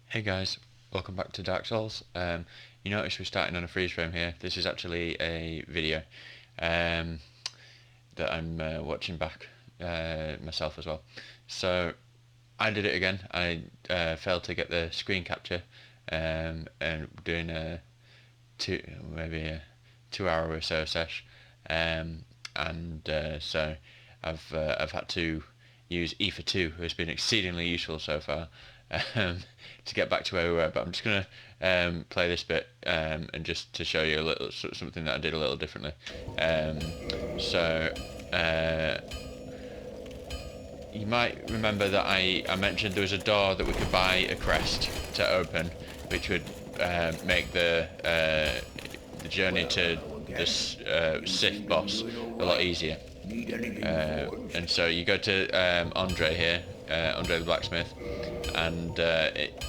Hey guys, welcome back to Dark Souls. You notice we're starting on a freeze frame here. This is actually a video um, that I'm watching back myself as well. So I did it again. I failed to get the screen capture and doing maybe a 2 hour or so sesh, and so I've had to use Aoife 2, who has been exceedingly useful so far, um, to get back to where we were. But I'm just gonna play this bit and just to show you a little something that I did a little differently. Um, so. You might remember that I mentioned there was a door that we could buy a crest to open, which would make the journey to this Sith boss a lot easier. And so you go to Andre here, Andre the blacksmith, and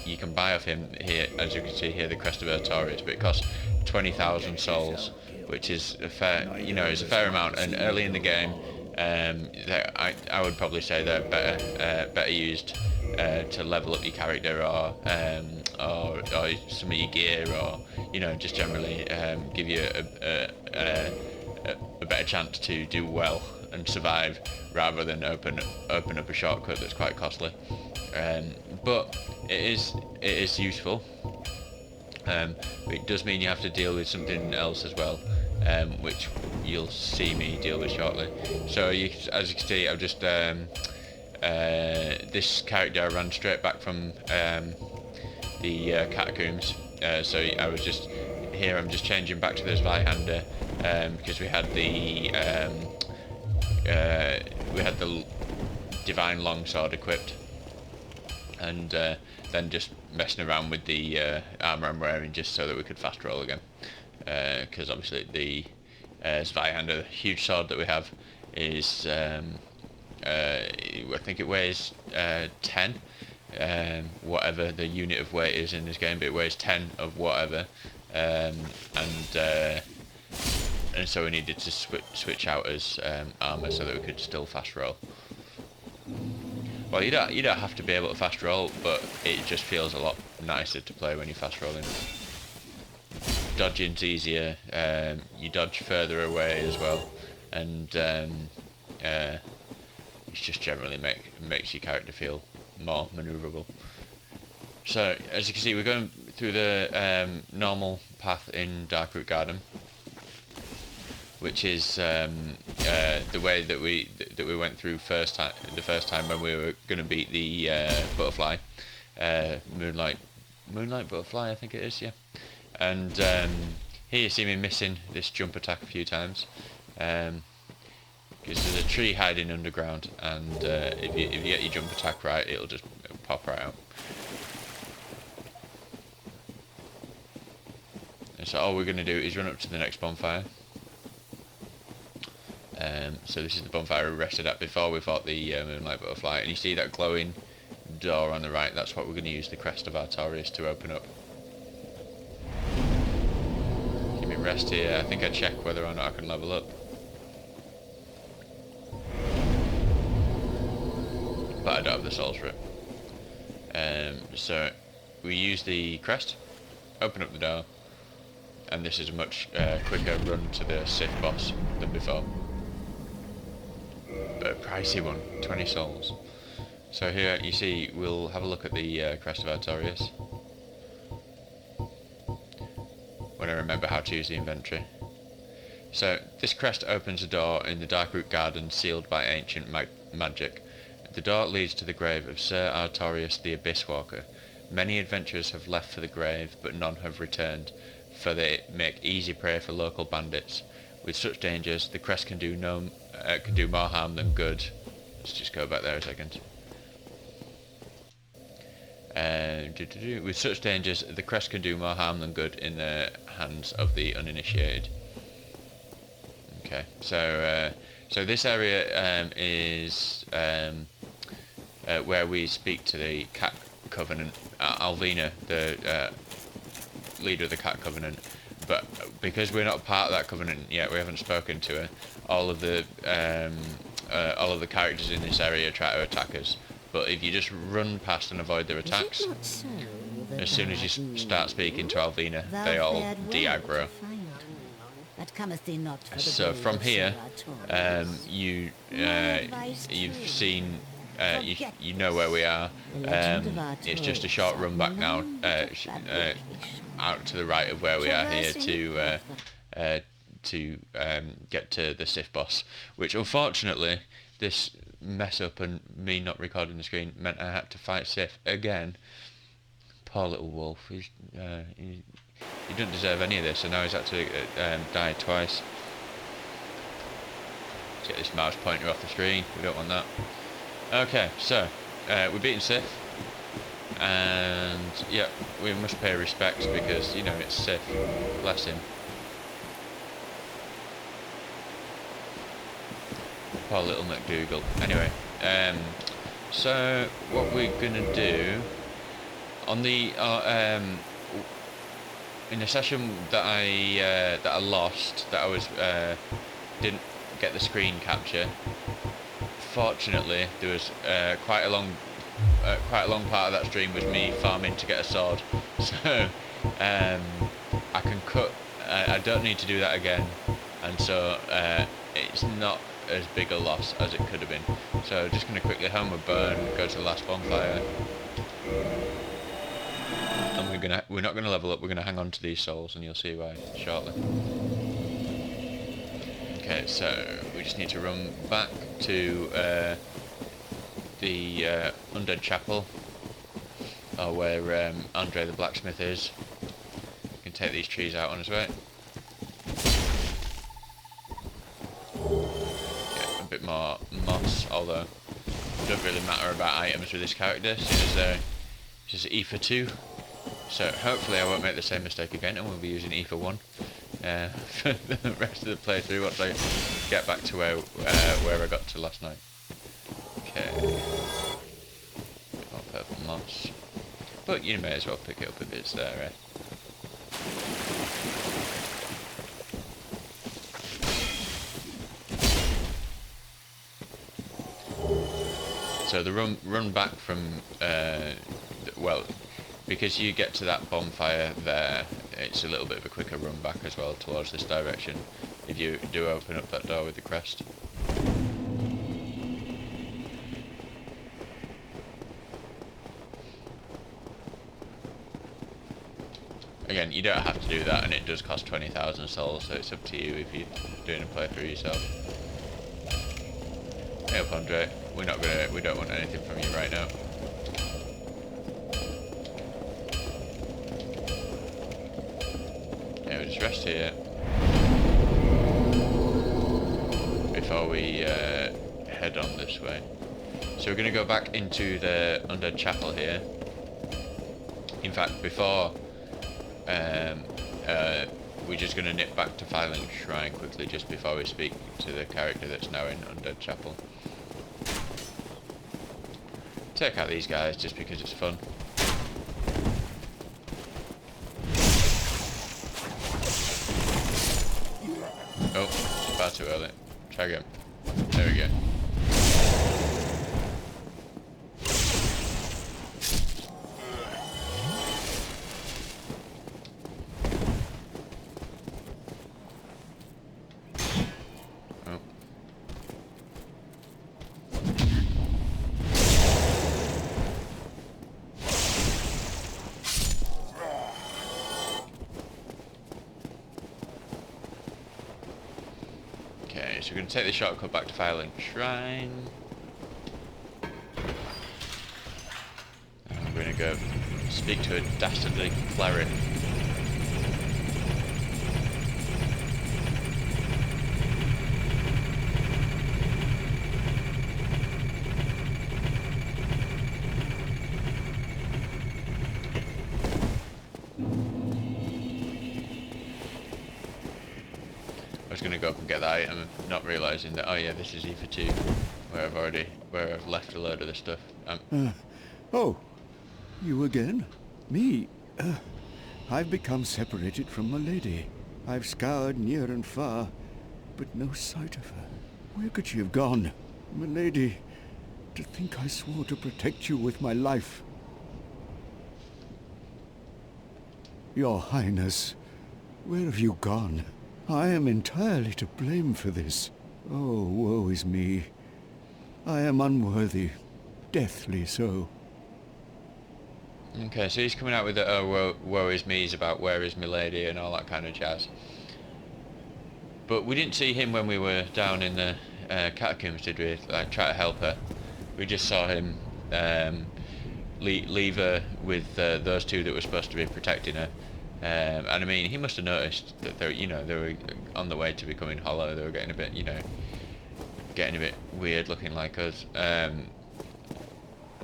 you can buy off him here, as you can see here, the crest of Artorias, but it costs 20,000 souls, which is a fair, is a fair amount. And early in the game, I would probably say they're better used to level up your character, or some of your gear, or just generally give you a better chance to do well and survive, rather than open up a shortcut that's quite costly. But it is useful. But it does mean you have to deal with something else as well, which you'll see me deal with shortly. So as you can see, I've just this character I ran straight back from the catacombs. So I was just here. I'm just changing back to this Zweihander because we had the divine longsword equipped, and then just messing around with the armor I'm wearing just so that we could fast roll again. Because obviously the Zweihander, the huge sword that we have, is I think it weighs 10, whatever the unit of weight is in this game, but it weighs 10 of whatever, and so we needed to switch out as armor so that we could still fast roll. Well, you don't have to be able to fast roll, but it just feels a lot nicer to play when you're fast rolling. Dodging's easier, you dodge further away as well, and it just generally makes your character feel more manoeuvrable. So, as you can see, we're going through the normal path in Darkroot Garden, which is the way that we went through the first time when we were going to beat the butterfly, moonlight butterfly, I think it is, yeah. And here you see me missing this jump attack a few times, because there's a tree hiding underground, and if you get your jump attack right, it'll just pop right out. And so all we're going to do is run up to the next bonfire. So this is the bonfire we rested at before we fought the moonlight butterfly, and you see that glowing door on the right. That's what we're going to use the crest of Artorias to open up. Give me rest here. I think I check whether or not I can level up. But I don't have the souls for it. So we use the crest, open up the door, and this is a much quicker run to the Sith boss than before. But a pricey one, 20 souls. So here you see, we'll have a look at the crest of Artorias when I remember how to use the inventory. So this crest opens a door in the Darkroot Garden sealed by ancient magic. The door leads to the grave of Sir Artorias the Abyss Walker. Many adventurers have left for the grave, but none have returned, for they make easy prey for local bandits. With such dangers, the crest can do more harm than good. Let's just go back there a second. With such dangers, the crest can do more harm than good in the hands of the uninitiated. Okay, so this area is where we speak to the Cat Covenant, Alvina, the leader of the Cat Covenant. But because we're not part of that covenant yet, we haven't spoken to her. All of the characters in this area try to attack us, but if you just run past and avoid their attacks, as soon as you start speaking to Alvina, they all de-aggro. So from here, you've seen, you know where we are. It's just a short run back now, out to the right of where we are here to get to the Sith boss, which unfortunately this mess up and me not recording the screen meant I had to fight Sith again. Poor little wolf. He didn't deserve any of this, and now he's actually died twice. Let's get this mouse pointer off the screen. We don't want that. Okay, so we're beating Sith, and yeah, we must pay respects because, you know, it's Sith. Bless him. Poor little McDougal. Anyway, so what we're gonna do on the in the session that I lost, that I was didn't get the screen capture. Fortunately, there was quite a long part of that stream was me farming to get a sword, so I can cut. I don't need to do that again, and so it's not as big a loss as it could have been. So just going to quickly home a burn, go to the last bonfire, and we're not gonna level up. We're gonna hang on to these souls, and you'll see why shortly. Okay, so we just need to run back to the Undead Chapel, or where Andre the blacksmith is. We can take these trees out on his way. Get a bit more moss, although it doesn't really matter about items with this character, since this is Aoife 2. So hopefully I won't make the same mistake again, and we'll be using Aoife 1 for the rest of the playthrough once I get back to where I got to last night. Okay. Bit more purple moss. But you may as well pick it up if it's there, eh? So the run back from, well, because you get to that bonfire there, it's a little bit of a quicker run back as well towards this direction, if you do open up that door with the crest. Again, you don't have to do that, and it does cost 20,000 souls, so it's up to you if you're doing a playthrough yourself. Hey up, Andre. We don't want anything from you right now. Yeah, we'll just rest here before we head on this way. So we're going to go back into the Undead Chapel here. In fact, before we're just going to nip back to Violent Shrine quickly, just before we speak to the character that's now in Undead Chapel. Take out these guys just because it's fun. Oh, it's far too early. Try again. There we go. So we're going to take the shortcut back to Violent Shrine. And we're going to go speak to a dastardly cleric. I was going to go up and get that item, not realising that, oh yeah, this is Aoife 2, where I've left a load of the stuff. Oh, you again? Me? I've become separated from my lady. I've scoured near and far, but no sight of her. Where could she have gone? My lady, To think I swore to protect you with my life. Your Highness, where have you gone? I am entirely to blame for this. Oh, woe is me. I am unworthy, deathly so. Okay, so he's coming out with the woe is me's about where is my lady and all that kind of jazz. But we didn't see him when we were down in the catacombs, did we? Like, try to help her. We just saw him leave her with those two that were supposed to be protecting her. And I mean, he must have noticed that they were on the way to becoming hollow. They were getting a bit, getting a bit weird, looking like us.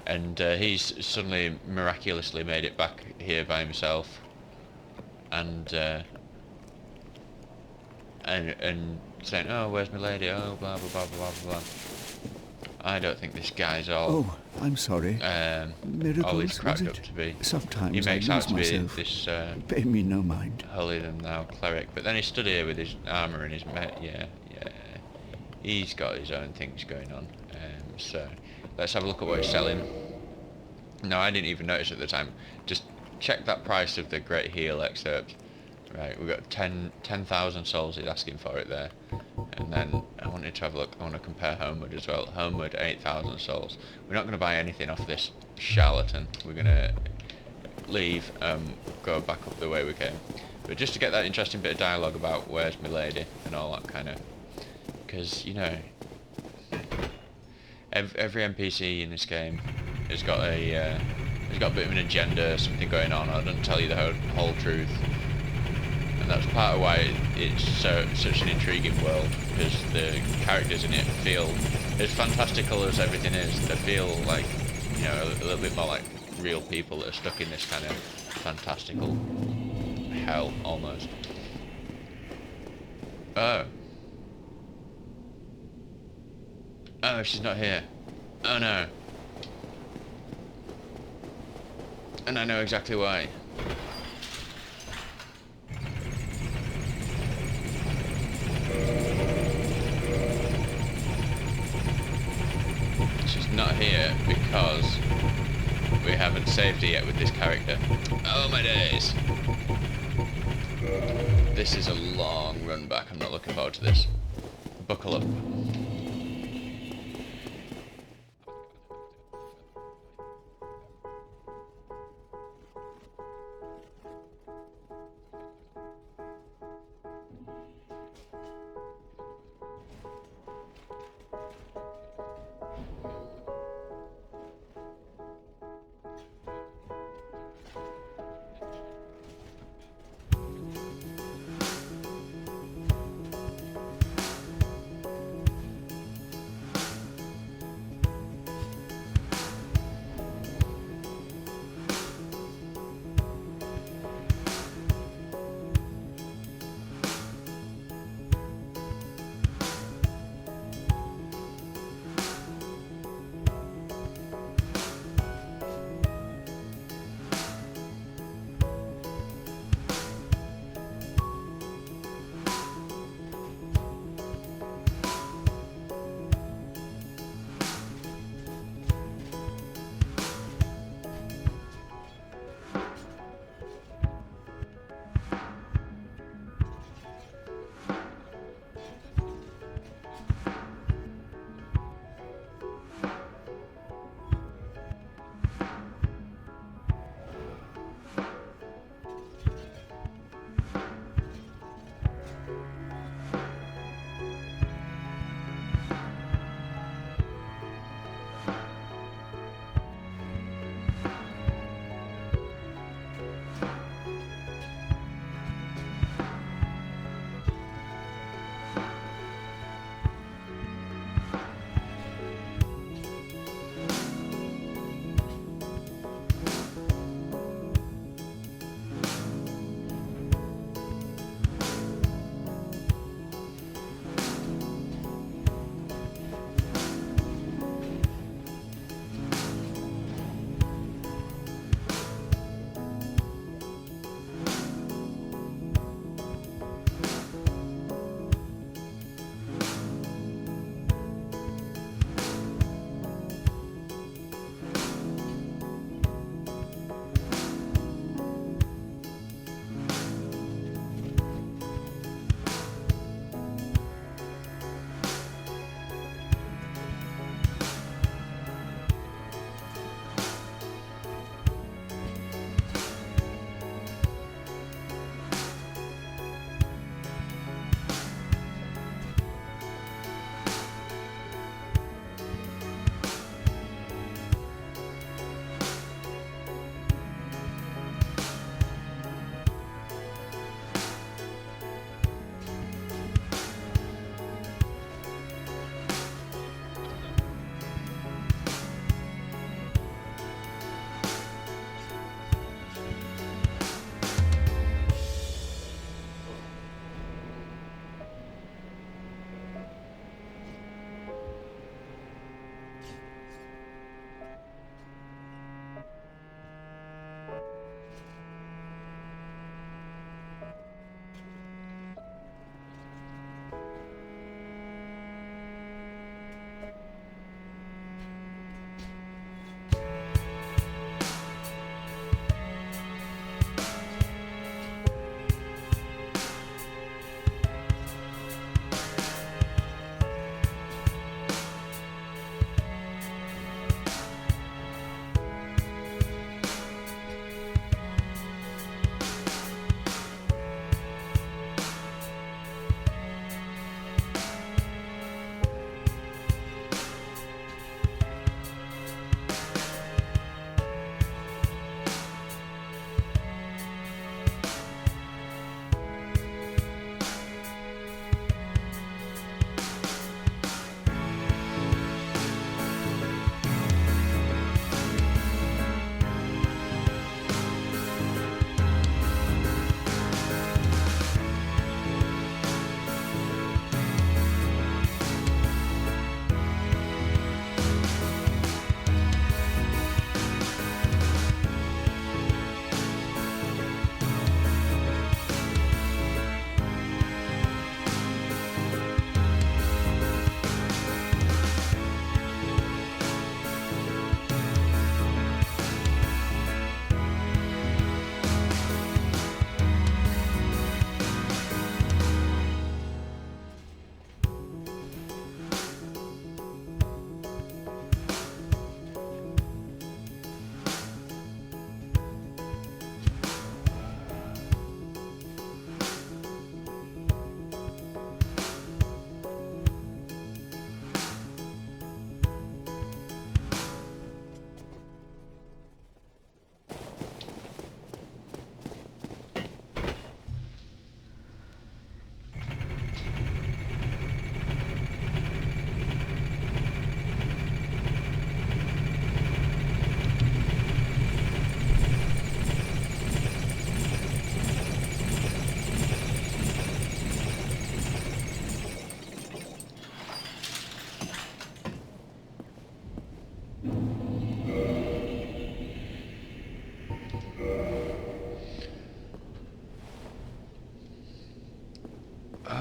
And he's suddenly miraculously made it back here by himself. And saying, "Oh, where's my lady? Oh, blah blah blah blah blah." I don't think this guy's all. Oh, I'm sorry. Miracles, all he's cracked was up it? to be. Sometimes He makes I out lose to be myself. this Pay me no mind. holier than thou cleric, but then he stood here with his armour and his yeah. He's got his own things going on. So let's have a look at what he's selling. No, I didn't even notice at the time. Just check that price of the Great Heal excerpt. Right, we've got 10,000 souls he's asking for it there. And then I wanted to have a look, I want to compare Homeward as well. Homeward, 8,000 souls. We're not going to buy anything off this charlatan. We're going to leave, go back up the way we came. But just to get that interesting bit of dialogue about where's my lady and all that kind of... Because, every NPC in this game has got a bit of an agenda, something going on, or doesn't tell you the whole truth. And that's part of why it's such an intriguing world, because the characters in it feel, as fantastical as everything is, they feel like, a little bit more like real people that are stuck in this kind of fantastical hell, almost. Oh, she's not here. Oh no. And I know exactly why. She's not here because we haven't saved her yet with this character. Oh my days! This is a long run back. I'm not looking forward to this. Buckle up.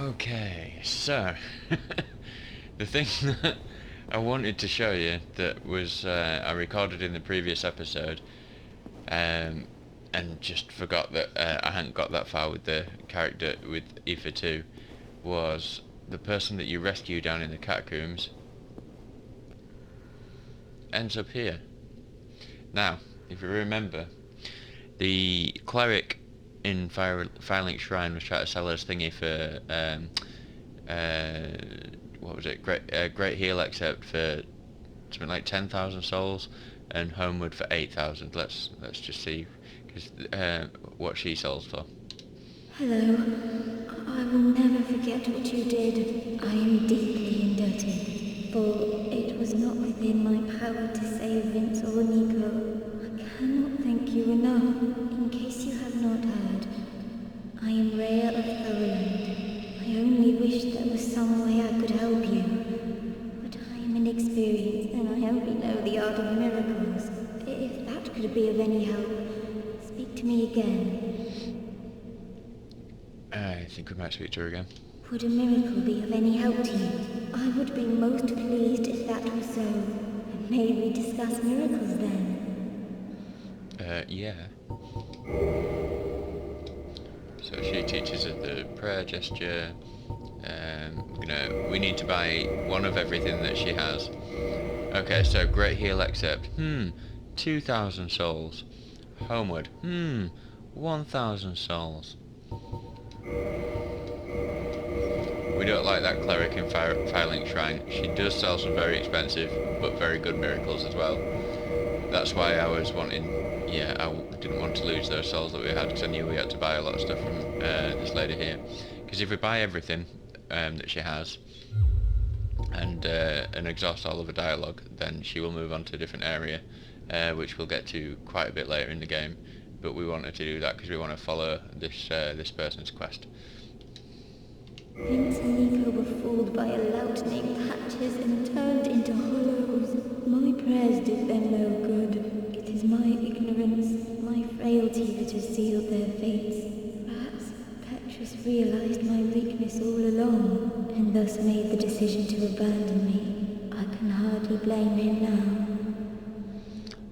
Okay, so the thing that I wanted to show you that was I recorded in the previous episode, and just forgot that I hadn't got that far with the character with Aoife 2, was the person that you rescue down in the catacombs ends up here. Now, if you remember, the cleric in Firelink Shrine was trying to sell us thingy for what was it? Great heal accept for something like 10,000 souls, and homeward for 8,000. Let's just see, because what she sells for. Hello. I will never forget what you did. I am deeply indebted, for it was not within my power to save Vince or Nico. I cannot thank you enough. In case you have not heard, I am Rhea of Thoroland. I only wish there was some way I could help you. But I am inexperienced, and I only know the art of miracles. If that could be of any help, speak to me again. I think we might speak to her again. Would a miracle be of any help to you? I would be most pleased if that was so. May we discuss miracles then? Yeah. So she teaches us the prayer gesture. We need to buy one of everything that she has. Okay, so great heal accept. 2,000 souls. Homeward. 1,000 souls. We don't like that cleric in Firelink Shrine. She does sell some very expensive but very good miracles as well. That's why I was wanting... Yeah, I didn't want to lose those souls that we had, because I knew we had to buy a lot of stuff from this lady here. Because if we buy everything that she has and exhaust all of her dialogue, then she will move on to a different area, which we'll get to quite a bit later in the game. But we wanted to do that because we want to follow this person's quest. Vince and Nico were fooled by a lout named Patches and turned into hollows. My prayers did them no good. It is my ignorance, my frailty that has sealed their fates. Perhaps Petrus realized my weakness all along, and thus made the decision to abandon me. I can hardly blame him now.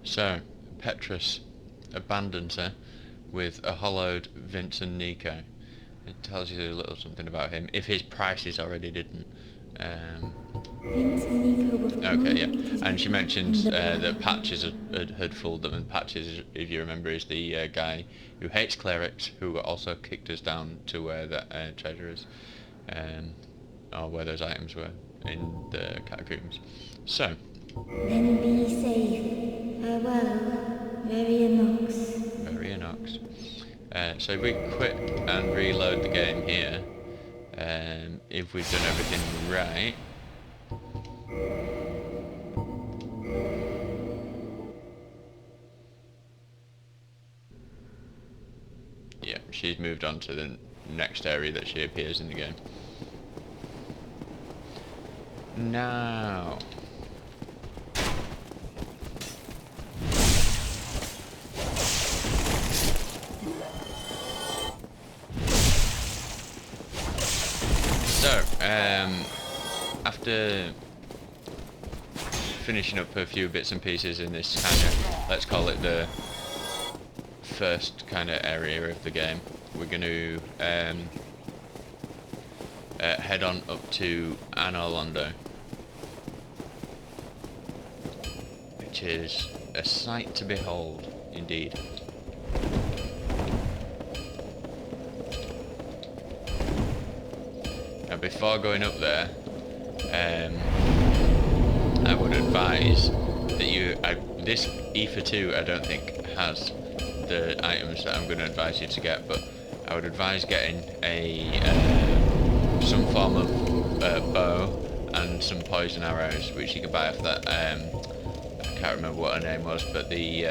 So, Petrus abandons her with a hollowed Vince and Nico. It tells you a little something about him, if his prices already didn't. Vince and Nico were Okay, yeah. And she mentions that Patches had fooled them, and Patches, if you remember, is the guy who hates clerics, who also kicked us down to where that treasure is, or where those items were in the catacombs. So. Then be safe. Farewell, Verionox. Verionox. So if we quit and reload the game here, if we've done everything right, yeah, she's moved on to the next area that she appears in the game. Now, so, after finishing up a few bits and pieces in this kind of, let's call it the first kind of area of the game, we're going to head on up to Anor Londo, which is a sight to behold, indeed. Now, before going up there, I would advise that this Aoife 2 I don't think has the items that I'm going to advise you to get, but I would advise getting some form of bow and some poison arrows, which you can buy off that, I can't remember what her name was, but the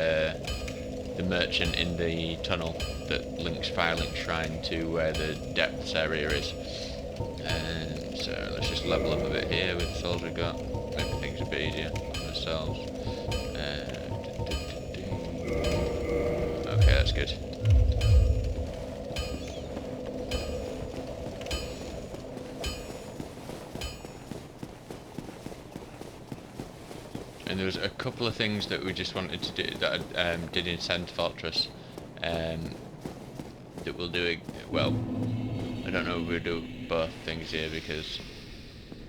merchant in the tunnel that links Firelink Shrine to where the depths area is. So let's just level up a bit here with the souls we've got, make things a bit easier on ourselves. Okay, that's good. couple of things that we just wanted to do that I did in Sand Fortress that we'll do. Well, I don't know if we'll do both things here because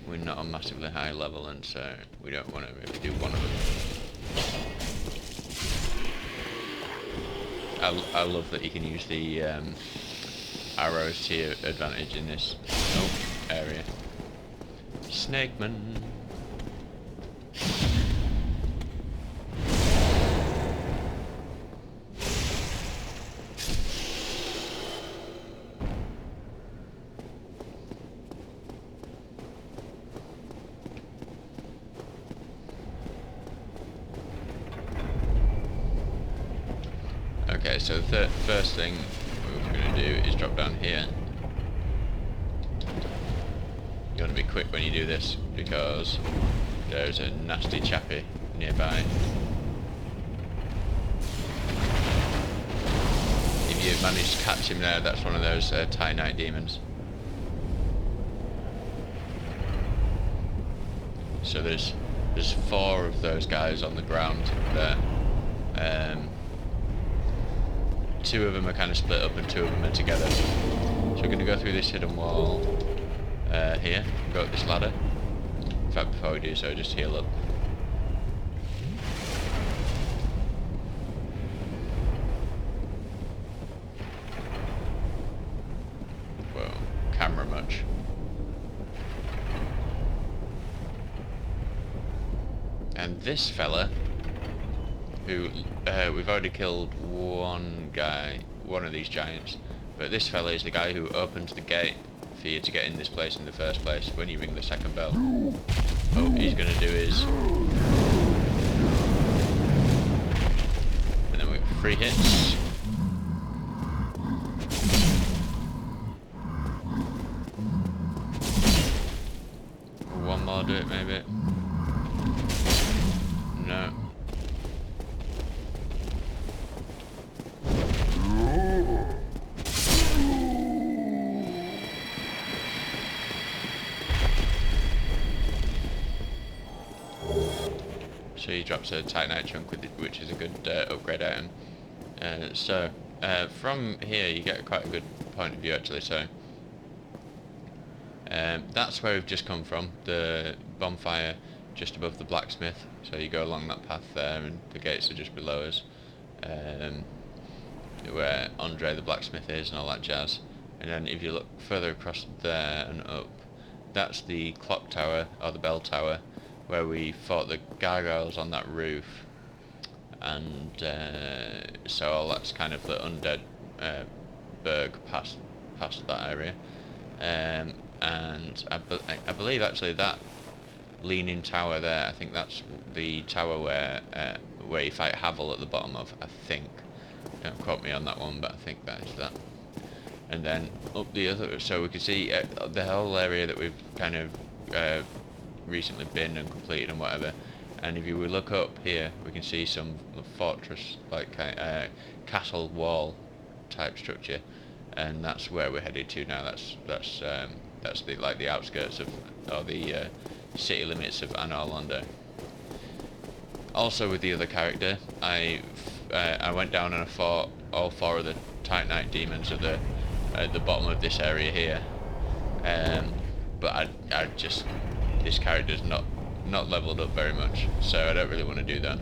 we're not on massively high level, and so we don't want to really do one of them. I love that you can use the arrows to your advantage in this area. Snakeman. Okay, so the first thing we're going to do is drop down here. You want to be quick when you do this because there's a nasty chappy nearby. If you manage to catch him there, that's one of those Titanite demons. So there's 4 of those guys on the ground there. 2 of them are kind of split up and 2 of them are together. So we're going to go through this hidden wall here, and go up this ladder. In fact, before we do so, just heal up. Whoa, camera much. And this fella, who we've already killed one of these giants, but this fella is the guy who opens the gate for you to get in this place in the first place when you ring the second bell. Oh, he's going to do his... And then we get 3 hits. One more, do it maybe. No. So he drops a Titanite chunk, which is a good upgrade item. From here you get quite a good point of view actually. So that's where we've just come from, the bonfire just above the blacksmith. So you go along that path there and the gates are just below us, where Andre the blacksmith is and all that jazz. And then if you look further across there and up, that's the clock tower, or the bell tower, where we fought the gargoyles on that roof. And so all that's kind of the undead burg past that area. And I believe actually that leaning tower there, I think that's the tower where you fight Havel at the bottom of, I think. Don't quote me on that one, but I think that is that. And then up the other, so we can see the whole area that we've kind of recently been and completed and whatever. And if you look up here, we can see some fortress, like castle wall type structure, and that's where we're headed to now. That's the outskirts of, or the city limits of Anor Londo. Also with the other character, I went down and I fought all 4 of the Titanite demons at the bottom of this area here, but I just, this character's not leveled up very much, so I don't really want to do that.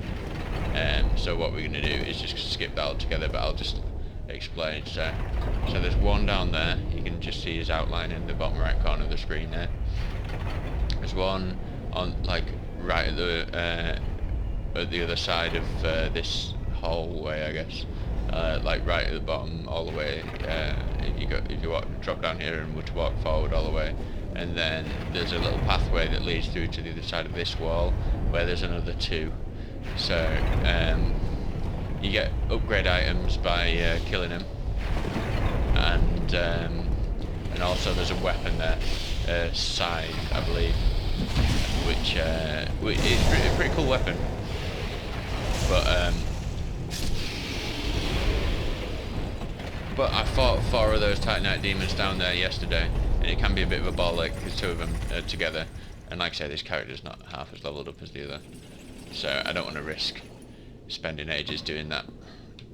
So what we're going to do is just skip that altogether, but I'll just explain. So there's one down there, you can just see his outline in the bottom right corner of the screen there. There's one on, like, right at the other side of this hallway, I guess, like right at the bottom all the way. If you drop down here and were to walk forward all the way, and then there's a little pathway that leads through to the other side of this wall where there's another 2. So you get upgrade items by killing him, and also there's a weapon there, scythe, I believe, which is a pretty cool weapon. But I fought 4 of those Titanite demons down there yesterday, and it can be a bit of a ball ache because 2 of them are together. And like I say, this character's not half as leveled up as the other. So I don't want to risk spending ages doing that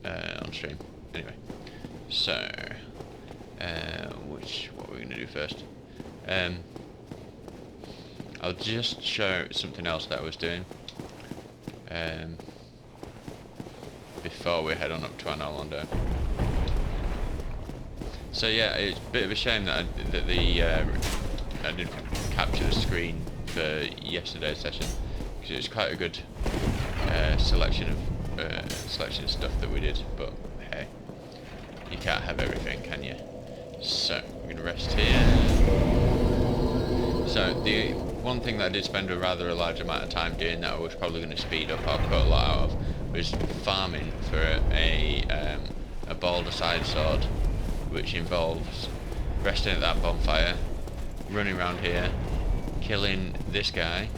on stream. Anyway, so what we're going to do first? I'll just show something else that I was doing before we head on up to Anor Londo. So yeah, it's a bit of a shame that I didn't capture the screen for yesterday's session, because it was quite a good selection of stuff that we did. But hey, you can't have everything, can you? So we're gonna rest here. So the one thing that I did spend a rather large amount of time doing that I was probably going to speed up or cut a lot out of was farming for a boulder side sword, which involves resting at that bonfire, running around here, killing this guy,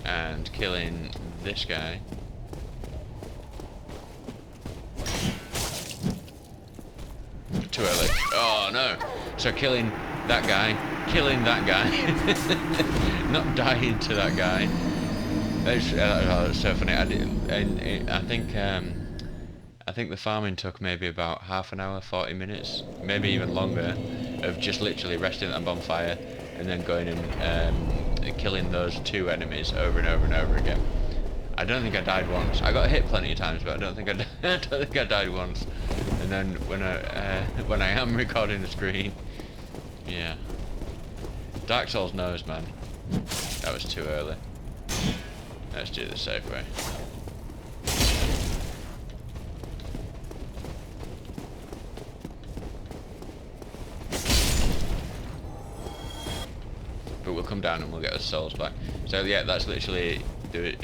and killing this guy. Too early. Oh no! So killing that guy, not dying to that guy. That's so funny. I think the farming took maybe about half an hour, 40 minutes, maybe even longer, of just literally resting at a bonfire and then going and killing those two enemies over and over and over again. I don't think I died once. I got hit plenty of times, but I don't think I died once. And then when I am recording the screen, yeah. Dark Souls knows, man. That was too early. Let's do the safe way. But we'll come down and we'll get our souls back. So yeah, that's literally.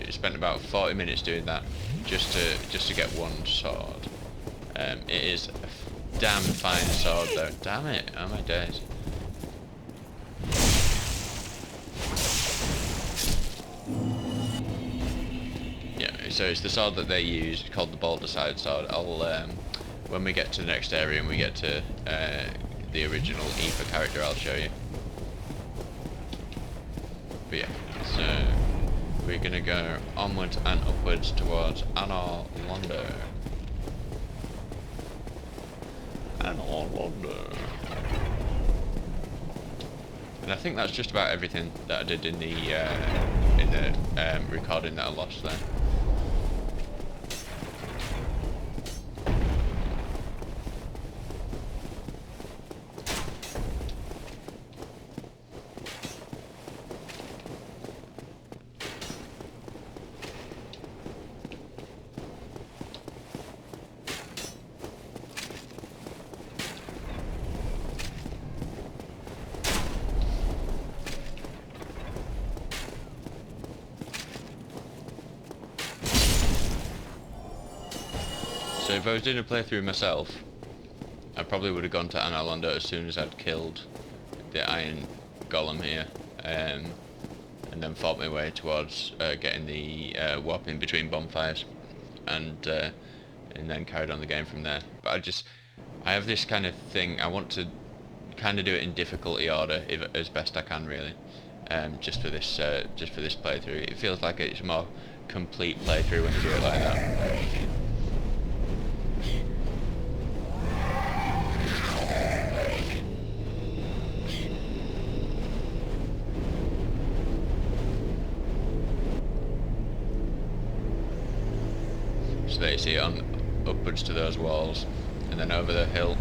Spent about 40 minutes doing that just to get one sword. It is a damn fine sword though. Damn it! Oh my days. Yeah, so it's the sword that they use, called the boulder side sword. I'll when we get to the next area and we get to the original Aoife character, I'll show you. But yeah, so we're gonna go onwards and upwards towards Anor Londo. Anor Londo. And I think that's just about everything that I did in the recording that I lost there. So if I was doing a playthrough myself, I probably would have gone to Anor Londo as soon as I'd killed the iron golem here, and then fought my way towards getting the warping between bonfires, and then carried on the game from there. But I have this kind of thing. I want to kind of do it in difficulty order, as best I can, really. Just for this playthrough, it feels like it's a more complete playthrough when you do it like that. So there you see it on upwards to those walls, and then over the hill.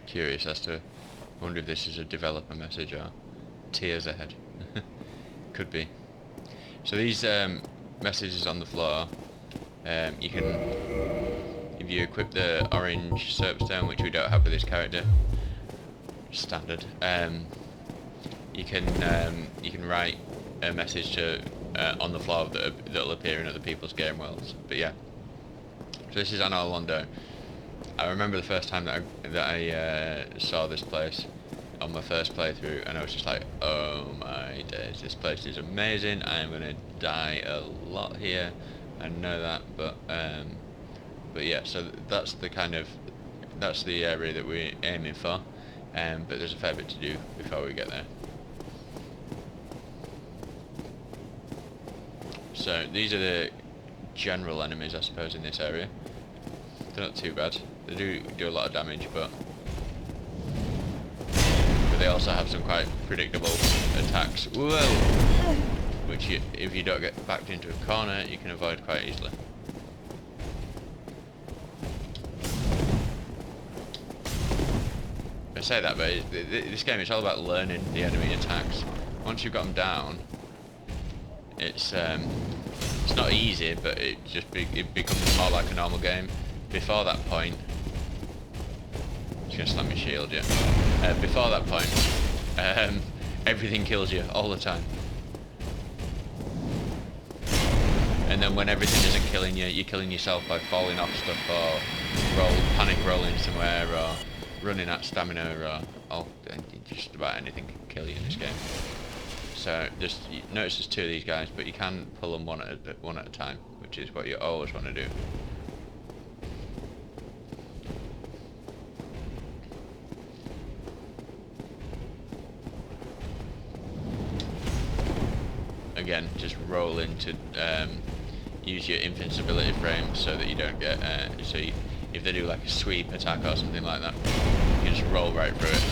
Curious as to, I wonder if this is a developer message or tears ahead. Could be. So these messages on the floor, you can, if you equip the orange soapstone, which we don't have with this character, standard. You can write a message to on the floor that'll appear in other people's game worlds. But yeah, so this is Anor Londo. I remember the first time that I saw this place on my first playthrough, and I was just like, oh my days, this place is amazing. I am gonna die a lot here. I know that, but yeah. So that's the area that we're aiming for. But there's a fair bit to do before we get there. So these are the general enemies, I suppose, in this area. They're not too bad. They do a lot of damage, but they also have some quite predictable attacks. Whoa! Which if you don't get backed into a corner, you can avoid quite easily. I say that, but this game is all about learning the enemy attacks. Once you've got them down, it's not easy, but it becomes more like a normal game. Before that point, just gonna slam your shield, yeah. Before that point, everything kills you all the time. And then when everything isn't killing you, you're killing yourself by falling off stuff or panic rolling somewhere or running out stamina or just about anything can kill you in this game. So you notice there's two of these guys, but you can pull them one at a time, which is what you always want to do. Again, just roll in to use your invincibility frame so that you don't get if they do like a sweep attack or something like that, you can just roll right through it.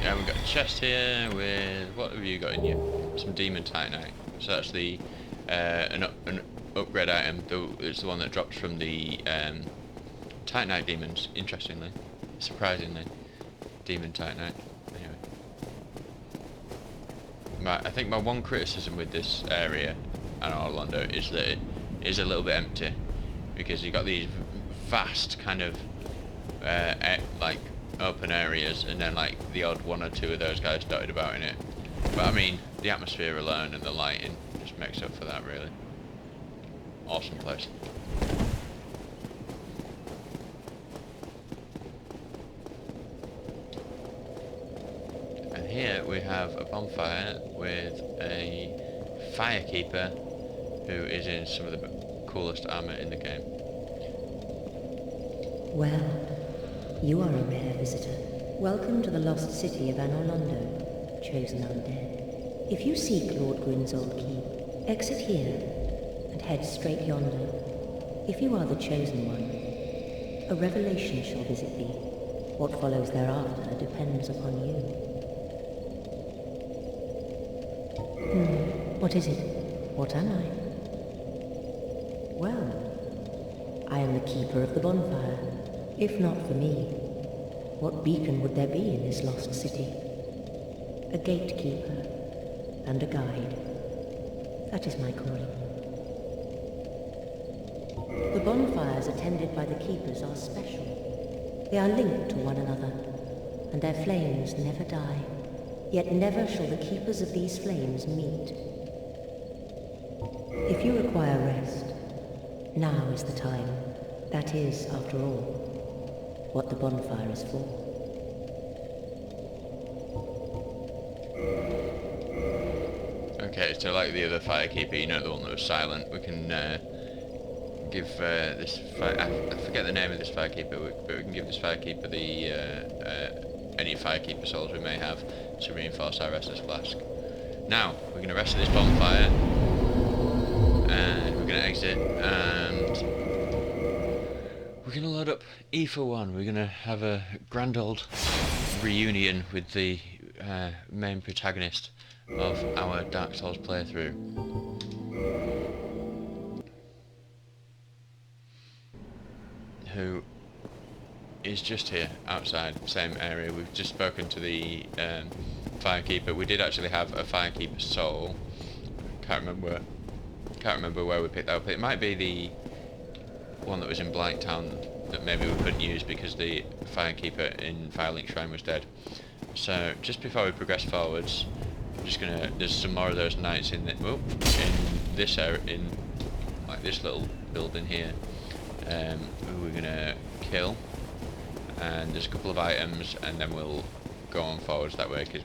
Yeah, we've got a chest here with, what have you got in you? Some demon titanite. So that's the an upgrade item. It's the one that drops from the titanite demons. Interestingly, surprisingly, demon titanite. Anyway, I think my one criticism with this area, Anor Londo, is that it is a little bit empty because you got these vast kind of like open areas, and then like the odd one or two of those guys dotted about in it. But I mean, the atmosphere alone and the lighting just makes up for that, really. Awesome place. And here we have a bonfire with a firekeeper who is in some of the coolest armor in the game. Well, you are a rare visitor. Welcome to the lost city of Anor Londo, chosen undead. If you seek Lord Gwyn's old keep, exit here and head straight yonder. If you are the chosen one, a revelation shall visit thee. What follows thereafter depends upon you. What is it? What am I? Well, I am the keeper of the bonfire. If not for me, what beacon would there be in this lost city? A gatekeeper and a guide. That is my calling. The bonfires attended by the keepers are special. They are linked to one another, and their flames never die. Yet never shall the keepers of these flames meet. If you require rest, now is the time. That is, after all, what the bonfire is for. Okay, so like the other firekeeper, you know, the one that was silent, we can give this I forget the name of this firekeeper, but we can give this firekeeper the any firekeeper souls we may have to reinforce our restless flask. Now, we're going to rest at this bonfire, and we're going to exit, and we're gonna load up EP09. We're gonna have a grand old reunion with the main protagonist of our Dark Souls playthrough. Who is just here outside, same area. We've just spoken to the firekeeper. We did actually have a firekeeper soul. Can't remember where we picked that up. It might be the one that was in Blighttown that maybe we couldn't use because the firekeeper in Firelink Shrine was dead. So just before we progress forwards, I'm just gonna. There's some more of those knights in this area, in like this little building here. Who we're gonna kill, and there's a couple of items, and then we'll go on forwards that way because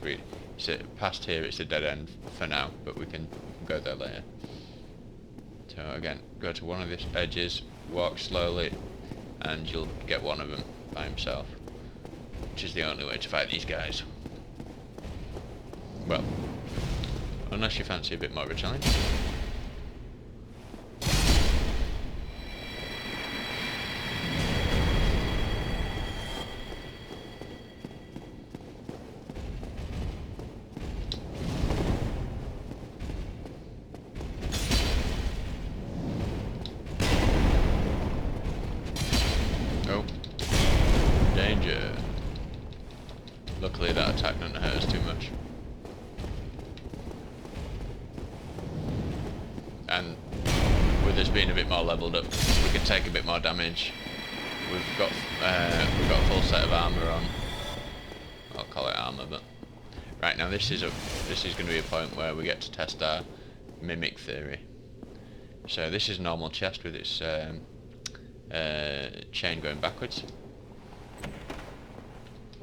past here it's a dead end for now, but we can go there later. So again, go to one of these edges, walk slowly, and you'll get one of them by himself, which is the only way to fight these guys. Well, unless you fancy a bit more of a challenge. Danger. Luckily that attack didn't hurt us too much. And with us being a bit more leveled up, we can take a bit more damage. We've got a full set of armour on. I'll call it armour, but right now this is going to be a point where we get to test our mimic theory. So this is a normal chest with its chain going backwards.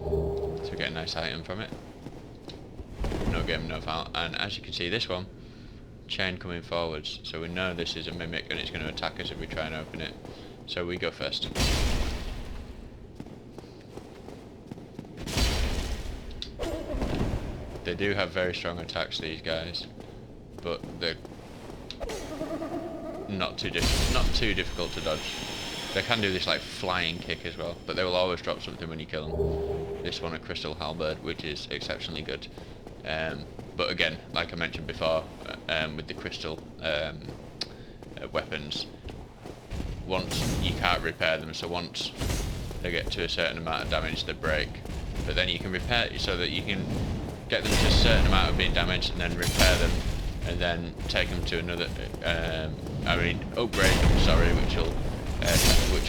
So we get a nice item from it. No game, no foul. And as you can see, this one, chain coming forwards. So we know this is a mimic and it's going to attack us if we try and open it. So we go first. They do have very strong attacks, these guys, but they're not too difficult to dodge. They can do this like flying kick as well, but they will always drop something when you kill them. This one a crystal halberd, which is exceptionally good. But again, like I mentioned before, with the crystal weapons, once you can't repair them, so once they get to a certain amount of damage they break, but then you can repair it so that you can get them to a certain amount of being damaged and then repair them and then take them to another, upgrade them, sorry, which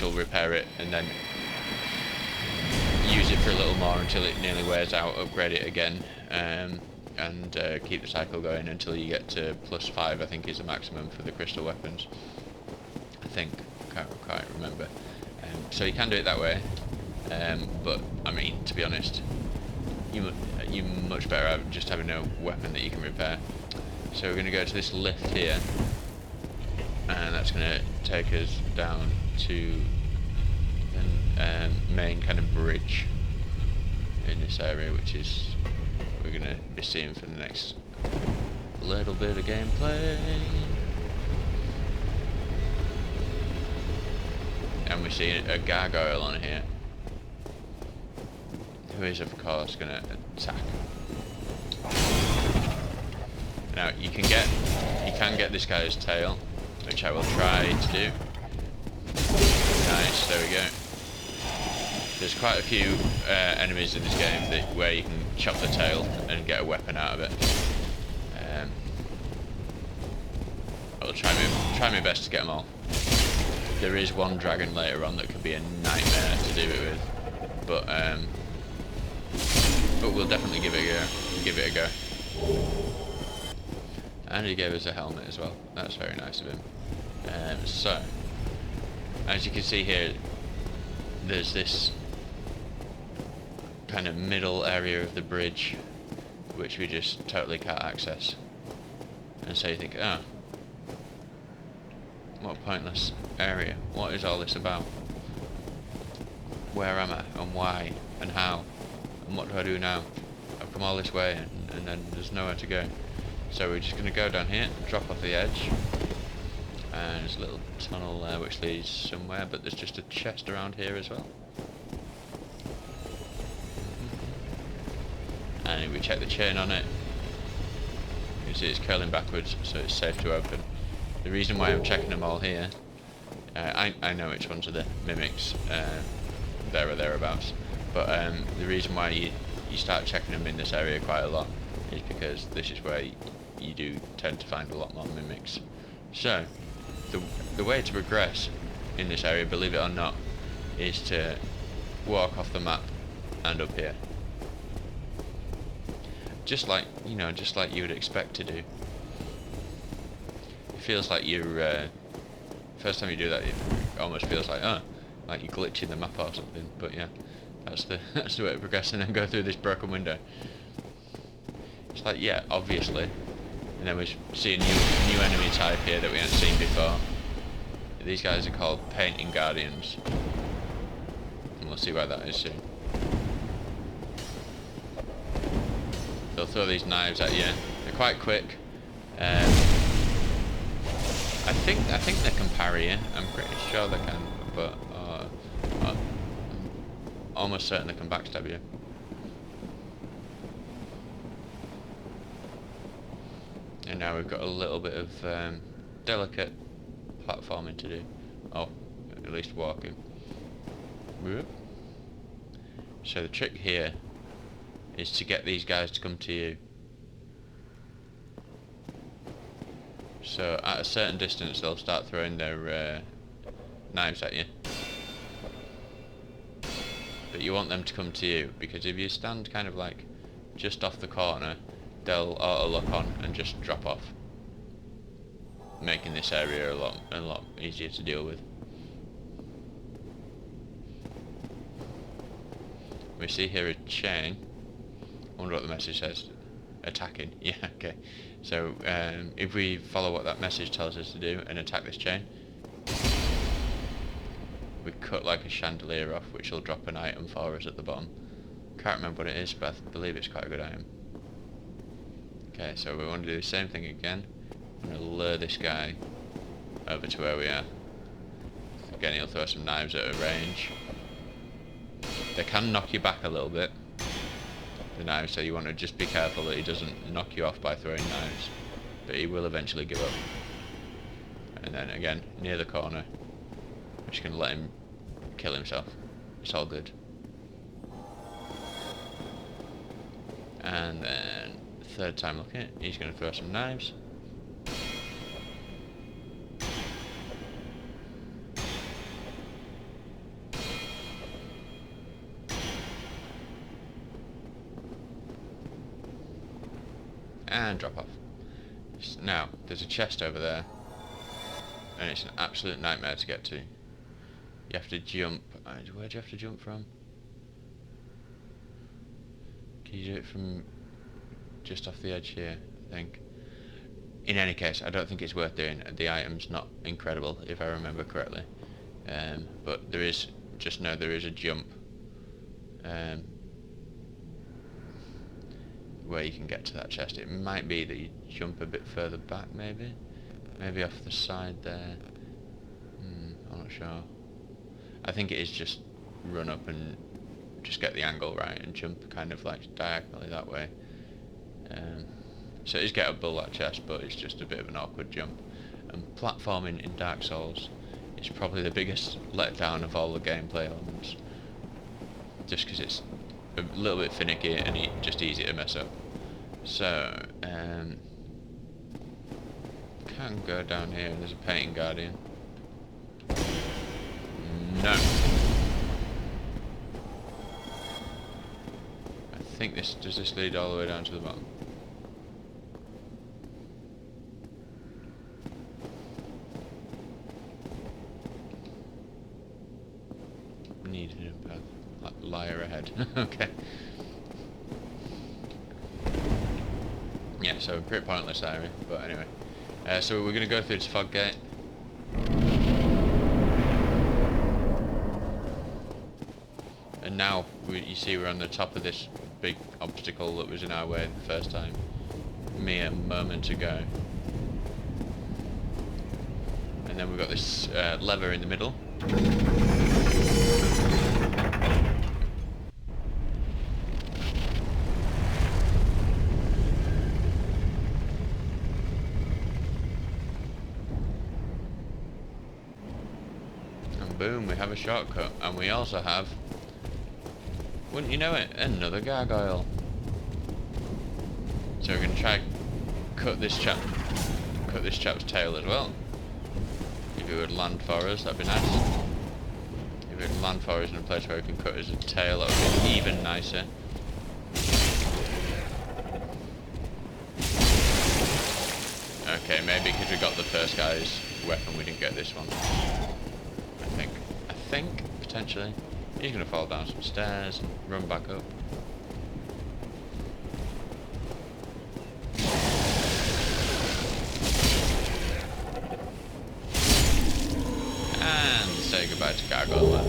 will repair it, and then use it for a little more until it nearly wears out, upgrade it again, and keep the cycle going until you get to +5, I think is the maximum for the crystal weapons. I think, can't quite remember. So you can do it that way, but I mean, to be honest, you're much better at just having a weapon that you can repair. So we're going to go to this lift here, and that's going to take us down to the main kind of bridge in this area, which is we're going to be seeing for the next little bit of gameplay. And we see a gargoyle on here, who is of course going to attack. Now you can get this guy's tail, which I will try to do. Nice, there we go. There's quite a few enemies in this game where you can chop the tail and get a weapon out of it. I'll try my best to get them all. There is one dragon later on that could be a nightmare to do it with, but we'll definitely give it a go. And he gave us a helmet as well. That's very nice of him. So, as you can see here, there's this kind of middle area of the bridge which we just totally can't access. And so you think, oh, what a pointless area. What is all this about? Where am I? And why? And how? And what do I do now? I've come all this way and then there's nowhere to go. So we're just going to go down here, drop off the edge, And there's a little tunnel there which leads somewhere, but there's just a chest around here as well. And if we check the chain on it, you can see it's curling backwards, so it's safe to open. The reason why I'm checking them all here, I know which ones are the mimics, there or thereabouts, but the reason why you start checking them in this area quite a lot is because this is where you do tend to find a lot more mimics. So, the way to progress in this area, believe it or not, is to walk off the map and up here. Just like, you know, just like you would expect to do. It feels like you're, first time you do that, it almost feels like, like you're glitching the map or something, but yeah, that's the way to progress, and then go through this broken window. It's like, yeah, obviously, and then we see a new enemy type here that we haven't seen before. These guys are called Painting Guardians, and we'll see why that is soon. They'll throw these knives at you. They're quite quick. I think they can parry you. I'm pretty sure they can, but I'm almost certain they can backstab you. And now we've got a little bit of delicate platforming to do. Oh, at least walking. Whoop. So the trick here is to get these guys to come to you. So at a certain distance they'll start throwing their knives at you. But you want them to come to you, because if you stand kind of like just off the corner, they'll auto lock on and just drop off, making this area a lot easier to deal with. We see here a chain. I wonder what the message says. Attacking. Yeah, okay. So if we follow what that message tells us to do and attack this chain, we cut like a chandelier off, which will drop an item for us at the bottom. Can't remember what it is, but I believe it's quite a good item. Okay, so we want to do the same thing again. I'm going to lure this guy over to where we are. Again, he'll throw some knives at a range. They can knock you back a little bit, the knives, so you want to just be careful that he doesn't knock you off by throwing knives, but he will eventually give up. And then again, near the corner, I'm just going to let him kill himself. It's all good. And then third time looking, he's going to throw some knives. And drop off. Now, there's a chest over there, and it's an absolute nightmare to get to. You have to jump. Where do you have to jump from? Can you do it from just off the edge here, I think? In any case, I don't think it's worth doing. The item's not incredible, if I remember correctly. But there is, just know there is a jump where you can get to that chest. It might be that you jump a bit further back, maybe off the side there. I'm not sure. I think it is just run up and just get the angle right and jump kind of like diagonally that way. So it is gettable, that chest, but it's just a bit of an awkward jump. And platforming in Dark Souls is probably the biggest letdown of all the gameplay elements, just because it's a little bit finicky and just easy to mess up. So can go down here, and there's a Painting Guardian. No. I think does this lead all the way down to the bottom? Needed a path. Liar ahead. Okay. Yeah, so pretty pointless area, but anyway. So we're going to go through this fog gate. And now, you see we're on the top of this big obstacle that was in our way the first time, mere moments ago. and then we've got this lever in the middle. And boom, we have a shortcut, and we also have, wouldn't you know it, another gargoyle. So we're going to try cut this chap's tail as well. If he would land for us, that'd be nice. If he would land for us in a place where we can cut his tail, that would be even nicer. Okay, maybe because we got the first guy's weapon, we didn't get this one. I think, potentially. He's going to fall down some stairs and run back up. And say goodbye to Gargoyle Man.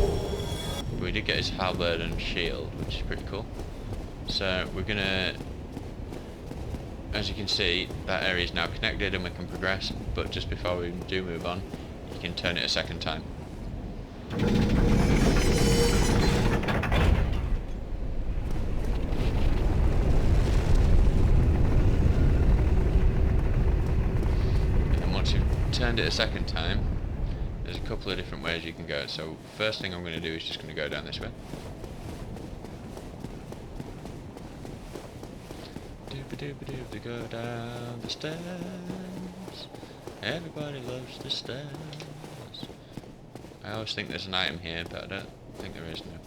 But we did get his halberd and shield, which is pretty cool. So we're going to, as you can see, that area is now connected and we can progress. But just before we do move on, you can turn it a second time. And once you've turned it a second time, there's a couple of different ways you can go. So first thing I'm going to do is just going to go down this way. Dooba-dooba-dooba, go down the stairs. Everybody loves the stairs. I always think there's an item here, but I don't think there is now.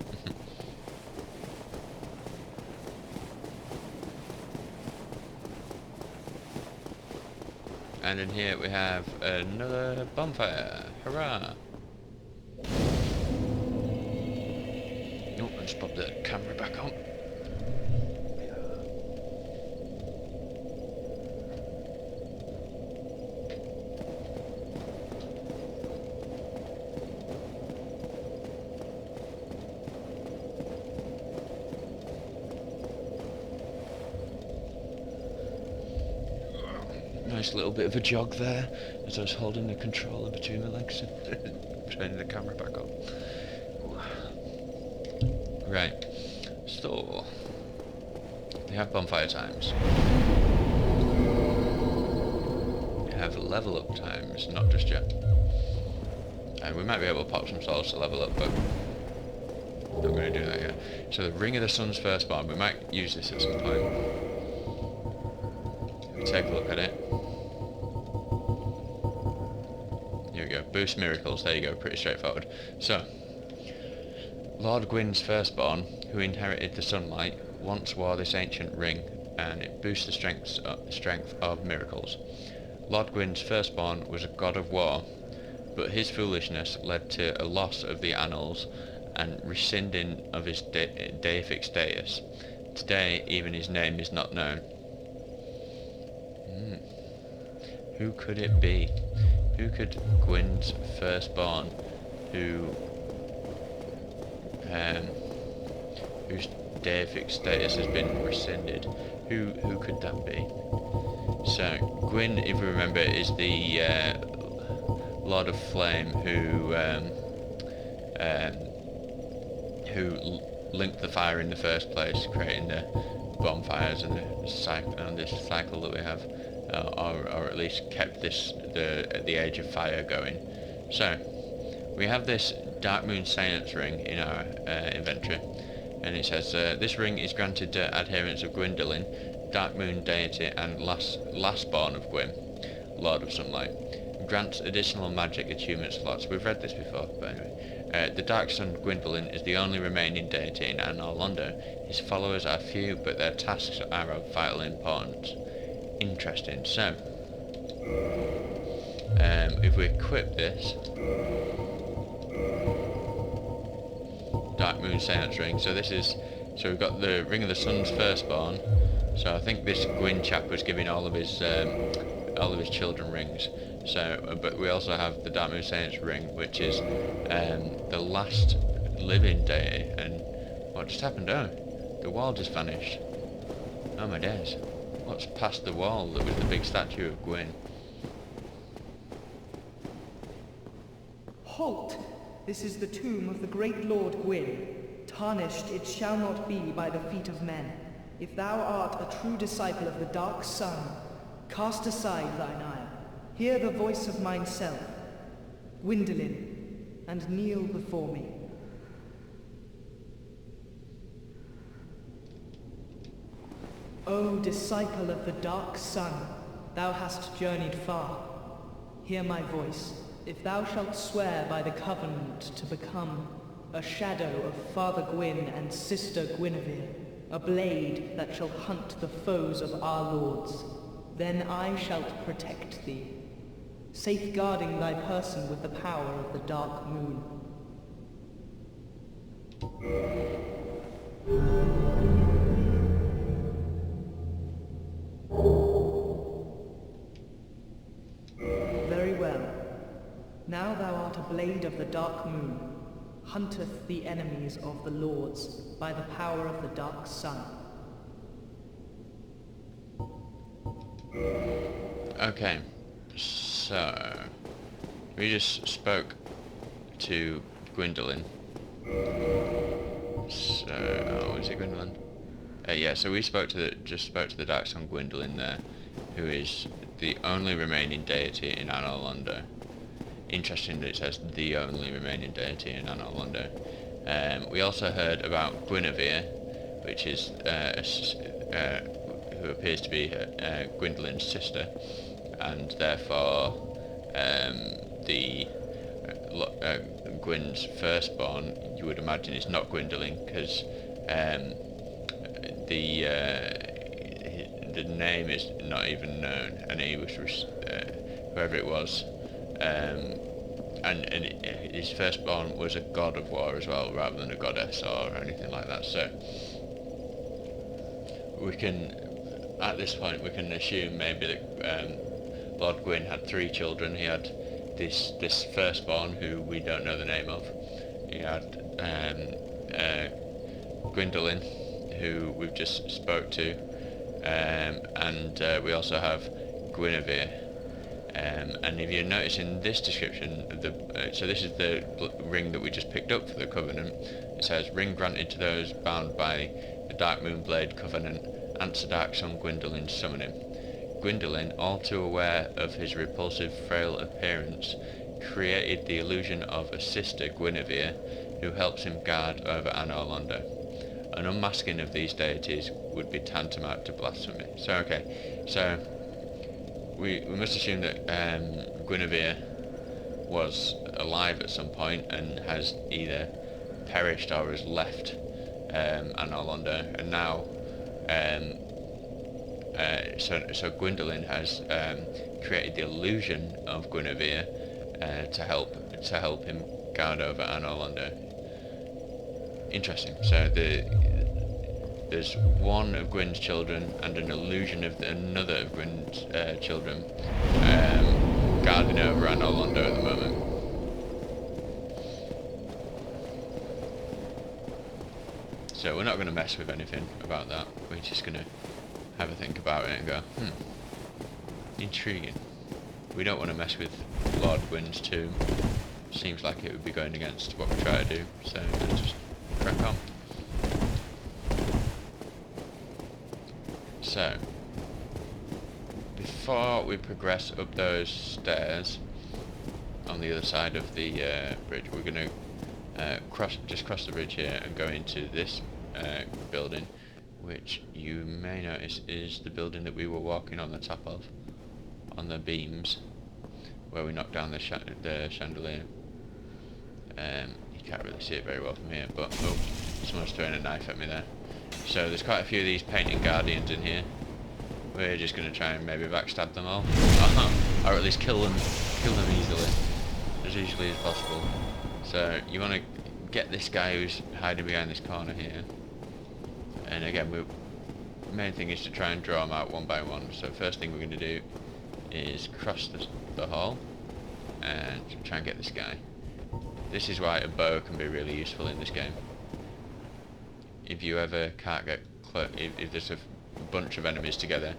And in here we have another bonfire. Hurrah! Oh, let's pop the camera back on. Nice little bit of a jog there as I was holding the controller between my legs and turning the camera back on. Right, so we have bonfire times. We have level up times, not just yet. And we might be able to pop some souls to level up, but I'm not going to do that yet. So the Ring of the Sun's Firstborn, we might use this at some point. Take a look at it. Here we go, boost miracles, there you go, pretty straightforward. So, Lord Gwyn's Firstborn, who inherited the sunlight, once wore this ancient ring, and it boosts the strength of miracles. Lord Gwyn's Firstborn was a god of war, but his foolishness led to a loss of the annals and rescinding of his deific status. Today, even his name is not known. Who could it be? Who could Gwyn's Firstborn, whose deific status has been rescinded? Who could that be? So Gwyn, if we remember, is the Lord of Flame who linked the fire in the first place, creating the bonfires and this cycle that we have. Or at least kept the Age of Fire going. So we have this Dark Moon Science ring in our inventory, and it says this ring is granted to adherents of Gwyndolin, Dark Moon deity and lastborn of Gwyn, Lord of Sunlight. Grants additional magic achievement slots. We've read this before, but anyway. The Dark Sun Gwyndolin is the only remaining deity in Anor Londo. His followers are few, but their tasks are of vital importance. Interesting. So, if we equip this Dark Moon Seance ring, so we've got the Ring of the Sun's Firstborn. So I think this Gwyn chap was giving all of his children rings. So, but we also have the Dark Moon Seance ring, which is the last living deity. And what just happened? Oh, the wall just vanished. Oh my days. What's past the wall that was the big statue of Gwyn? Halt! This is the tomb of the great Lord Gwyn. Tarnished it shall not be by the feet of men. If thou art a true disciple of the Dark Sun, cast aside thine ire. Hear the voice of mine self, Gwyndolin, and kneel before me. O disciple of the Dark Sun, thou hast journeyed far. Hear my voice. If thou shalt swear by the covenant to become a shadow of Father Gwyn and Sister Guinevere, a blade that shall hunt the foes of our lords, then I shall protect thee, safeguarding thy person with the power of the dark moon. Very well. Now thou art a blade of the dark moon, hunteth the enemies of the lords by the power of the dark sun. Okay, so we just spoke to Gwyndolin. So, oh, is it Gwyndolin? Yeah, so we spoke to the Dark Sun Gwyndolin there, who is the only remaining deity in Anor Londo. Interesting that it says the only remaining deity in Anor Londo. We also heard about Guinevere, which is who appears to be Gwyndolin's sister, and therefore Gwyn's firstborn, you would imagine, is not Gwyndolin, because the name is not even known, and he was whoever it was, and his firstborn was a god of war as well, rather than a goddess or anything like that. So we can, at this point, we can assume maybe that Lord Gwyn had 3 children. He had this firstborn, who we don't know the name of. He had Gwyndolin, who we've just spoke to, and we also have Guinevere. And if you notice in this description, so this is the ring that we just picked up for the Covenant. It says, ring granted to those bound by the Dark Moon Blade Covenant, answer Dark Sun Gwyndolin summoning. Gwyndolin, all too aware of his repulsive, frail appearance, created the illusion of a sister, Guinevere, who helps him guard over Anor Londo. An unmasking of these deities would be tantamount to blasphemy. So, okay, so we must assume that Guinevere was alive at some point and has either perished or has left Anor Londo, and now so Gwyndolin has created the illusion of Guinevere to help him guard over Anor Londo. Interesting. So there's one of Gwyn's children and an illusion of another of Gwyn's children guarding over Anor Londo at the moment. So we're not going to mess with anything about that. We're just going to have a think about it and go, intriguing. We don't want to mess with Lord Gwyn's tomb. Seems like it would be going against what we try to do, so let's just crack on. So, before we progress up those stairs on the other side of the bridge, we're going to cross the bridge here and go into this building, which you may notice is the building that we were walking on the top of, on the beams, where we knocked down the chandelier. You can't really see it very well from here, but oh, someone's throwing a knife at me there. So there's quite a few of these painted guardians in here. We're just going to try and maybe backstab them all, or at least kill them easily, as easily as possible. So you want to get this guy who's hiding behind this corner here, and again, the main thing is to try and draw them out one by one. So first thing we're going to do is cross the hall and try and get this guy. This is why a bow can be really useful in this game. If you ever can't get close, if there's a bunch of enemies together,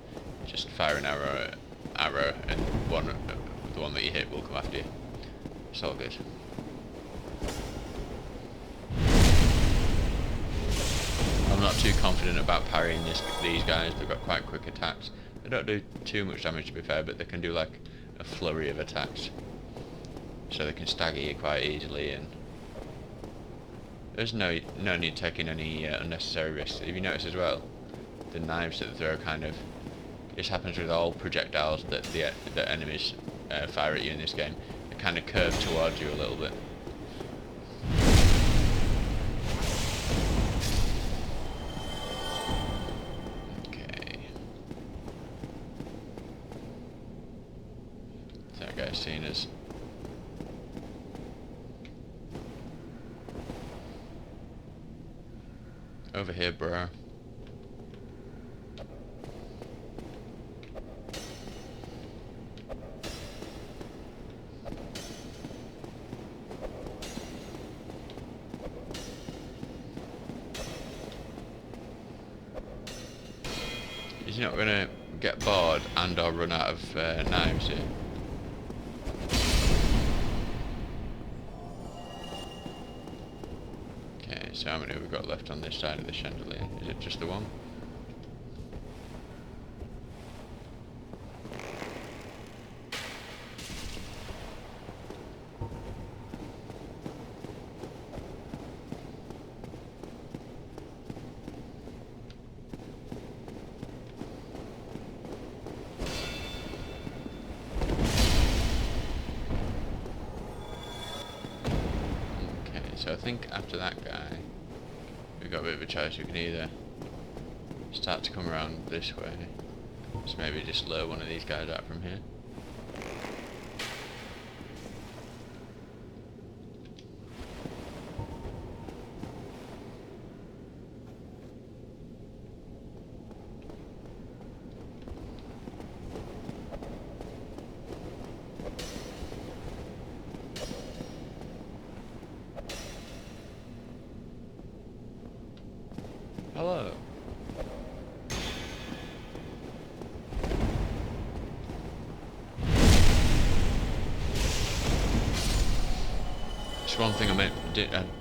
just fire an arrow, and the one that you hit will come after you. It's all good. not too confident about parrying these guys. They've got quite quick attacks. They don't do too much damage, to be fair, but they can do like a flurry of attacks. So they can stagger you quite easily, and there's no need taking any unnecessary risks. If you notice as well, the knives that they throw kind of... This happens with all projectiles that the enemies fire at you in this game. They kind of curve towards you a little bit. That guy's seen us. Over here, bro. He's not gonna get bored and or run out of knives here. So how many have we got left on this side of the chandelier? Is it just the one? Okay, so I think after that guy we've got a bit of a choice. We can either start to come around this way, so maybe just lure one of these guys out from here. Hello. Just one thing I'm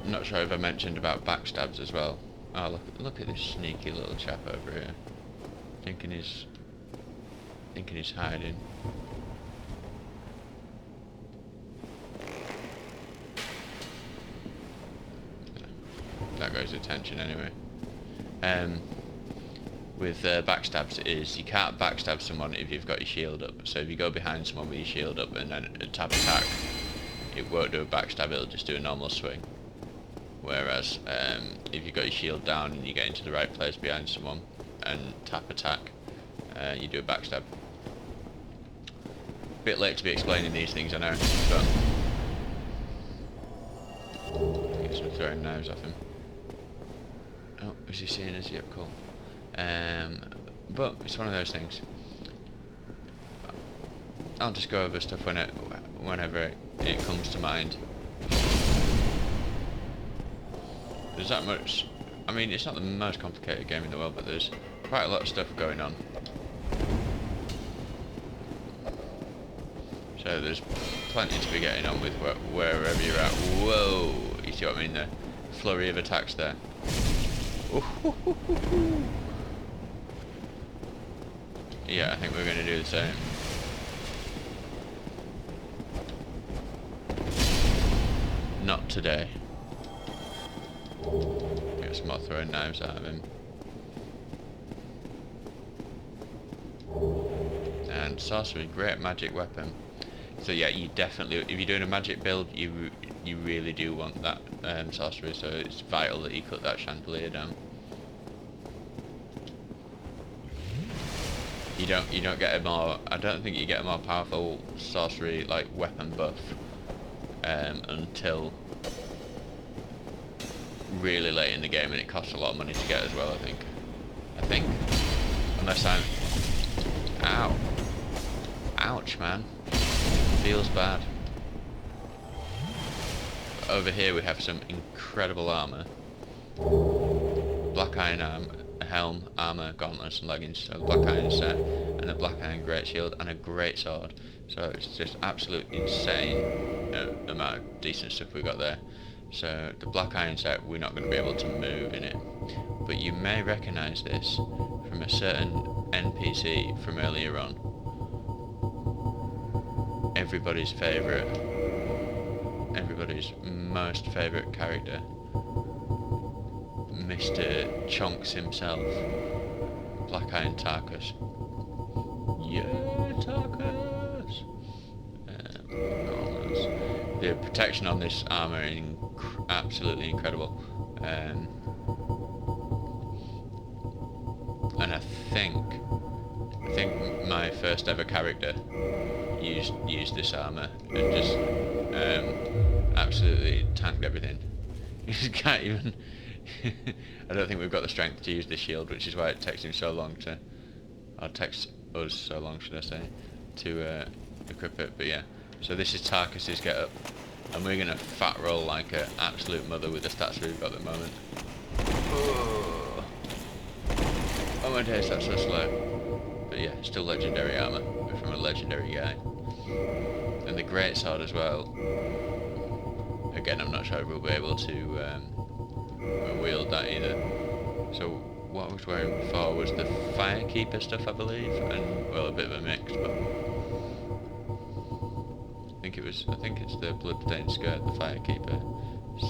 not sure if I mentioned about backstabs as well. Oh, look at this sneaky little chap over here, thinking he's hiding. That got his attention anyway. With backstabs is you can't backstab someone if you've got your shield up. So if you go behind someone with your shield up and then tap attack, it won't do a backstab, it'll just do a normal swing. Whereas if you've got your shield down and you get into the right place behind someone and tap attack, you do a backstab. Bit late to be explaining these things, I know, but get some throwing knives off him. Oh, is he seeing us? Yep, cool. But it's one of those things. I'll just go over stuff whenever it comes to mind. There's that much. I mean, it's not the most complicated game in the world, but there's quite a lot of stuff going on. So there's plenty to be getting on with wherever you're at. Whoa! You see what I mean? The flurry of attacks there. Yeah, I think we're going to do the same. Not today. Get some more throwing knives out of him. And sorcery, great magic weapon. So yeah, you definitely, if you're doing a magic build, you really do want that sorcery. So it's vital that you cut that chandelier down. You don't get a more. I don't think you get a more powerful sorcery like weapon buff until really late in the game, and it costs a lot of money to get as well. I think, unless I'm. Ow! Ouch, man. Feels bad. Over here we have some incredible armor. Black iron helm, armor, gauntlets and leggings. So black iron set and a black iron great shield and a great sword. So it's just absolute insane amount of decent stuff we got there. So the black iron set, we're not going to be able to move in it. But you may recognise this from a certain NPC from earlier on. Everybody's most favourite character, Mr. Chonks himself, Black Iron Tarkus. Yeah, Tarkus! The protection on this armour is absolutely incredible. And I think my first ever character used this armour and just absolutely tanked everything. You just can't even. I don't think we've got the strength to use the shield, which is why it takes him so long to, or takes us so long, should I say, to equip it. But yeah, so this is Tarkus's get-up, and we're gonna fat roll like an absolute mother with the stats we've got at the moment. Oh my days, that's so slow. But yeah, still legendary armour from a legendary guy. And the greatsword as well. Again, I'm not sure if we'll be able to wield that either. So what I was wearing before was the Firekeeper stuff, I believe, and well, a bit of a mix, but I think it's the Bloodstained skirt, the Firekeeper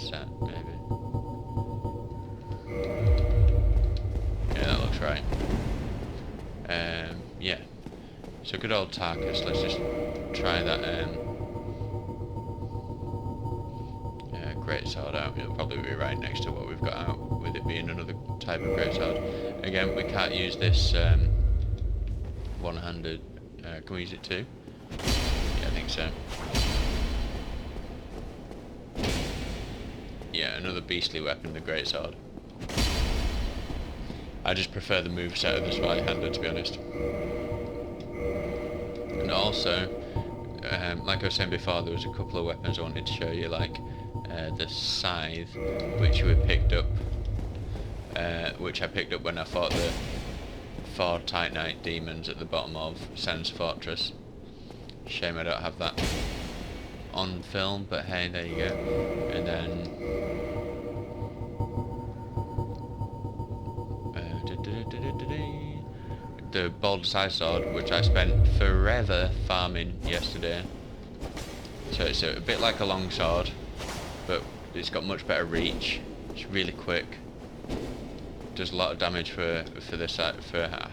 set, maybe. Yeah, that looks right. Yeah. So good old Tarkus, let's just try that greatsword out. It'll probably be right next to what we've got out, with it being another type of greatsword. Again, we can't use this one-handed. Can we use it too? Yeah, I think so. Yeah, another beastly weapon, the greatsword. I just prefer the moveset of the right-handed, to be honest. And also, like I was saying before, there was a couple of weapons I wanted to show you, like the scythe, which we picked up, which I picked up when I fought the 4 Titanite demons at the bottom of Sen's Fortress. Shame I don't have that on film, but hey, there you go. And then the Bald Side Sword, which I spent forever farming yesterday. So it's a bit like a long sword, but it's got much better reach. It's really quick. Does a lot of damage for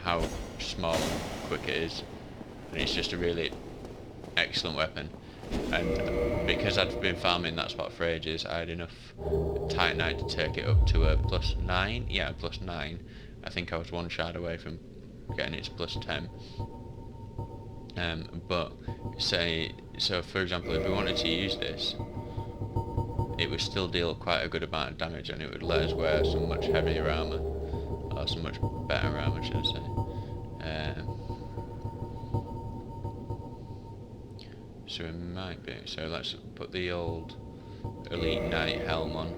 how small and quick it is, and it's just a really excellent weapon. And because I'd been farming that spot for ages, I had enough Titanite to take it up to a +9. Yeah, +9. I think I was 1 shard away from getting it to +10. But so for example, if we wanted to use this, it would still deal quite a good amount of damage, and it would let us wear some much heavier armour, or some much better armour, should I say. So it might be. So let's put the old Elite Knight helm on.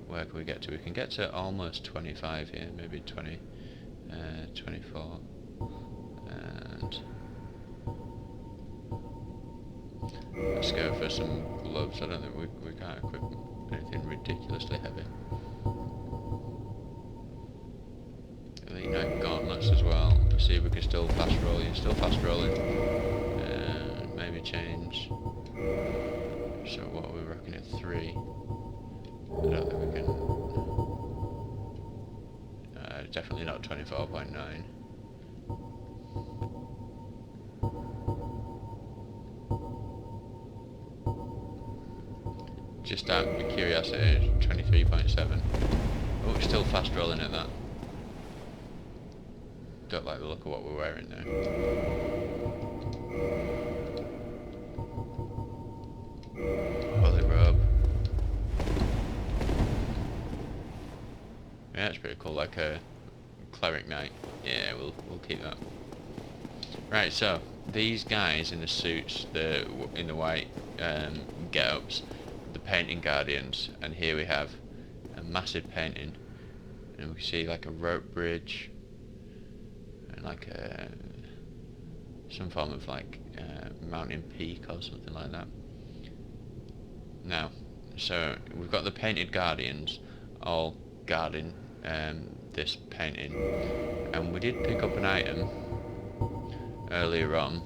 Where can we get to? We can get to almost 25 here, maybe 20, 24, and let's go for some gloves. I don't think we can't equip anything ridiculously heavy. Elite Knight gauntlets as well. Let's see if we can still fast roll. You're still fast rolling. Maybe change. So what are we rocking at 3? I don't think we can. Definitely not 24.9. Just out of curiosity, 23.7. Oh, we're still fast rolling at that. Don't like the look of what we're wearing there. Holy robe. Yeah, it's pretty cool, like a cleric knight. Yeah, we'll keep that. Right, so these guys in the suits, in the white get-ups, the painting guardians, and here we have a massive painting, and we can see like a rope bridge, and like some form of like mountain peak or something like that. Now, So we've got the painted guardians all guarding this painting, and we did pick up an item earlier on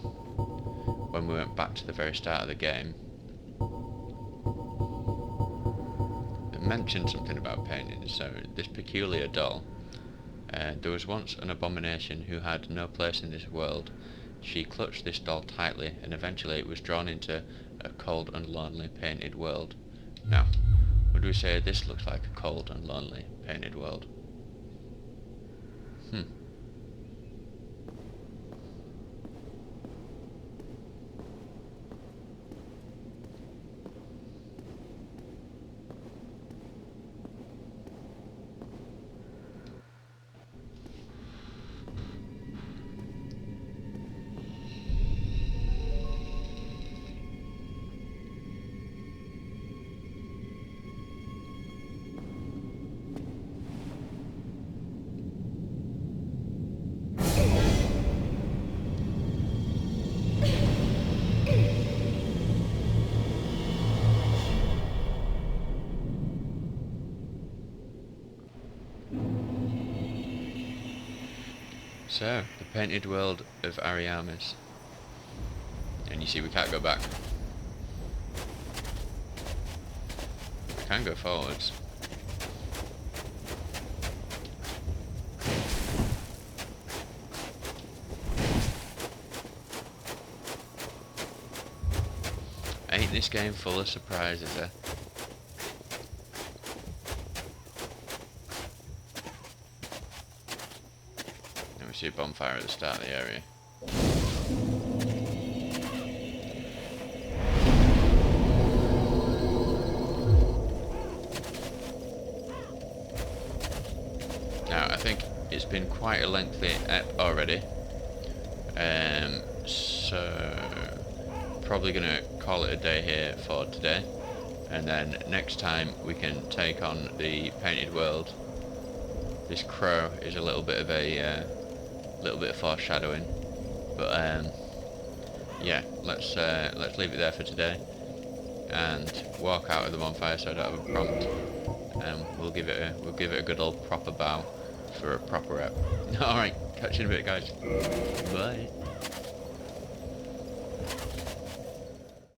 when we went back to the very start of the game. It mentioned something about painting. So this peculiar doll. There was once an abomination who had no place in this world. She clutched this doll tightly, and eventually it was drawn into a cold and lonely painted world. Now, would we say this looks like a cold and lonely painted world? So, the painted world of Ariamis. And you see we can't go back. We can go forwards. Ain't this game full of surprises, eh? And we see a bonfire at the start of the area. Now, I think it's been quite a lengthy ep already. So probably gonna call it a day here for today, and then next time we can take on the painted world. This crow is a little bit of a foreshadowing, but yeah, let's leave it there for today and walk out of the bonfire so I don't have a prompt. We'll give it a good old proper bow for a proper rep. All right, catch you in a bit, guys. Bye.